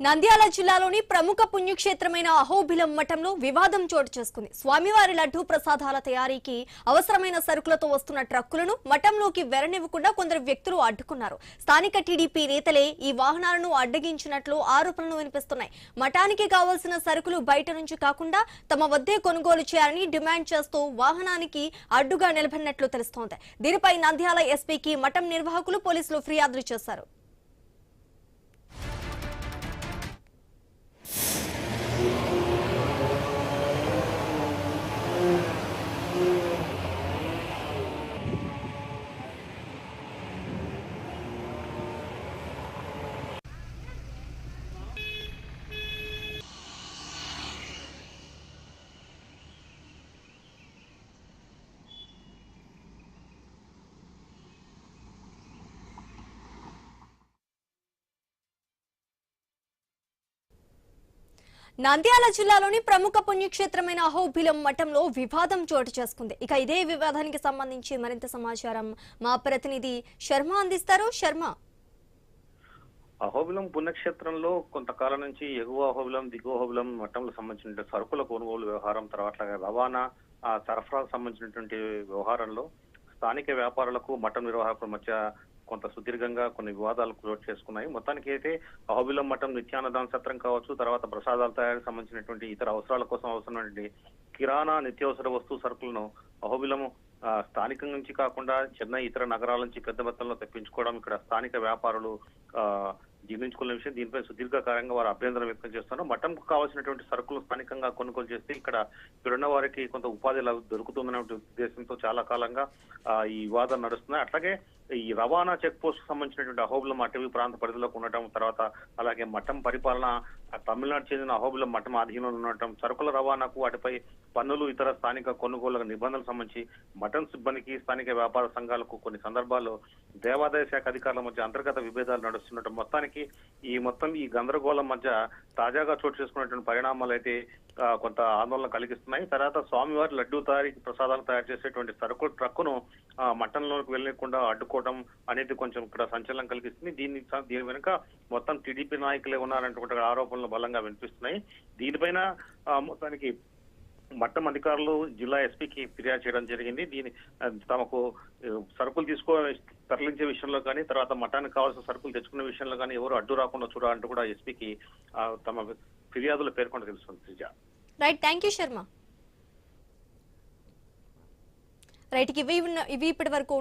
నంద్యాల జిల్లాలోని ప్రముఖ పుణ్యక్షేత్రమైన అహోబిలం మఠంలో వివాదం చోటు చేసుకుంది. స్వామివారి లడ్డూ ప్రసాదాల తయారీకి అవసరమైన సరుకులతో వస్తున్న ట్రక్కులను మఠంలోకి వెళ్లనివ్వకుండా కొందరు వ్యక్తులు అడ్డుకున్నారు. స్థానిక టీడీపీ నేతలే ఈ వాహనాలను అడ్డగించినట్లు ఆరోపణలు వినిపిస్తున్నాయి. మఠానికి కావాల్సిన సరుకులు బయట నుంచి కాకుండా తమ వద్దే కొనుగోలు చేయాలని డిమాండ్ చేస్తూ వాహనానికి అడ్డుగా నిలబడినట్లు తెలుస్తోంది. దీనిపై నంద్యాల ఎస్పీకి మఠం నిర్వాహకులు పోలీసులు ఫిర్యాదు చేశారు. నంద్యాల జిల్లాలోని ప్రముఖ పుణ్యక్షేత్రమైన అహోబిలం మఠంలో వివాదం చోటు చేసుకుంది. ఇక ఇదే వివాదానికి సంబంధించి మరింత సమాచారం మా ప్రతినిధి శర్మ అందిస్తారు. శర్మ, అహోబిలం పుణ్యక్షేత్రంలో కొంతకాలం నుంచి ఎగువ అహోబిలం దిగువ అహోబిలం మఠంలో సంబంధించిన సరుకుల కొనుగోలు వ్యవహారం, తర్వాత రవాణా సరఫరాకు సంబంధించినటువంటి వ్యవహారంలో స్థానిక వ్యాపారులకు మఠం నిర్వాహకుల మధ్య కొంత సుదీర్ఘంగా కొన్ని వివాదాలు చోటు చేసుకున్నాయి. మొత్తానికి అయితే అహోబిలం మఠం నిత్యాన్నదాన సత్రం కావచ్చు, తర్వాత ప్రసాదాల తయారీకి సంబంధించినటువంటి ఇతర అవసరాల కోసం అవసరమైనటువంటి కిరాణా నిత్యావసర వస్తు సరుకులను అహోబిలం స్థానికం నుంచి కాకుండా చెన్నై ఇతర నగరాల నుంచి పెద్ద మొత్తంలో తెప్పించుకోవడం ఇక్కడ స్థానిక వ్యాపారులు జీర్ణించుకున్న విషయం. దీనిపై సుదీర్ఘకాలంగా వారు అభ్యంతరం వ్యక్తం చేస్తున్నారు. మఠంకు కావాల్సినటువంటి సరుకులు స్థానికంగా కొనుగోలు చేస్తే ఇక్కడున్న వారికి కొంత ఉపాధి దొరుకుతుందనే ఉద్దేశంతో చాలా కాలంగా ఈ వివాదం నడుస్తున్నాయి. అట్లాగే ఈ రవాణా చెక్ పోస్ట్ సంబంధించినటువంటి అహోబిలం అటవీ ప్రాంత పరిధిలోకి ఉండటం, తర్వాత అలాగే మఠం పరిపాలన తమిళనాడు చెందిన అహోబిలం మఠం ఆధీనంలో ఉండటం, సరుకుల రవాణాకు వాటిపై పన్నులు ఇతర స్థానిక కొనుగోలు నిబంధనలకు సంబంధించి మఠం సిబ్బందికి స్థానిక వ్యాపార సంఘాలకు కొన్ని సందర్భాల్లో దేవాదాయ శాఖ అధికారుల మధ్య అంతర్గత విభేదాలు నడుస్తుండటం మొత్తానికి ఈ గందరగోళం మధ్య తాజాగా చోటు చేసుకున్నటువంటి పరిణామాలు అయితే కొంత ఆందోళన కలిగిస్తున్నాయి. తర్వాత స్వామివారి లడ్డూ తయారీకి ప్రసాదాలు తయారు చేసేటువంటి సరుకు ట్రక్కును మఠంలోకి వెళ్ళకుండా అడ్డుకోవడం అనేది కొంచెం ఇక్కడ సంచలనం కలిగిస్తుంది. దీని వెనుక మొత్తం టీడీపీ నాయకులే ఉన్నారనేటువంటి ఆరోపణలు బలంగా వినిపిస్తున్నాయి. దీనిపైన మొత్తానికి మఠం అధికారులు జిల్లా ఎస్పీకి ఫిర్యాదు చేయడం జరిగింది. తమకు సరుకులు తరలించే విషయంలో కానీ, తర్వాత మఠానికి కావాల్సిన సరుకులు తెచ్చుకునే విషయంలో కానీ ఎవరు అడ్డు రాకుండా చూడాలంటూ కూడా ఎస్పీకి తమ ఫిర్యాదులు పేర్కొంటూ తెలుస్తుంది. Right, thank you Sharma. Right, ఇవి ఇప్పటి వరకు